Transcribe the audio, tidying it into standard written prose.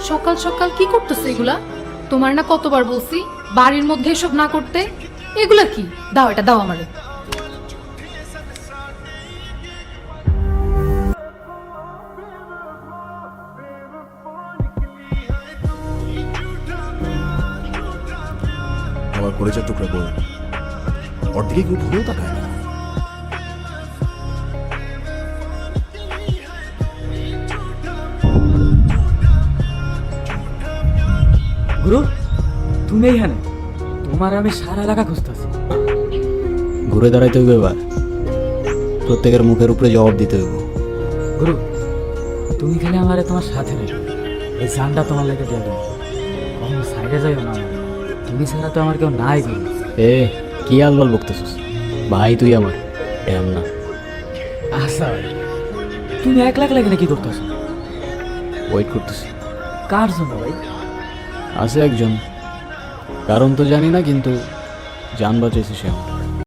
সকাল সকাল কি করতেছে এগুলা? তোমার না কতবার বলছি বাড়ির মধ্যে এসব না করতে। এগুলা কি? দাও, এটা দাও আমারে। আমার কলেজের টুকরা বউ, ওর দিকে কেউ ঘুরেও তাকায় না। গুরু, তুমি এইখানে? তোমার আমি সারা এলাকা খুঁজতেছি। ঘুরে দাঁড়াইতে হইবে, এবার প্রত্যেকের মুখের উপরে জবাব দিতে হইব। গুরু, তুমি খালি আমারে তোমার সাথে রেখো। এই জানটা তোমার লেগে দিয়ে দেবো, কখনো সাইডে যাইও না। তুমি ছাড়া তো আমার কেউ নাই। গুরু, এ কি আলবাল বকতেছিস? ভাই তুই আমার, এম না। আচ্ছা ভাই, তুমি একলা একলা এখানে কি করতেছো? ওয়েট করতেছি। কার জন্য ভাই? আছে একজন, কারণ তো জানি না, কিন্তু জান বাঁচাইছে সে আমার।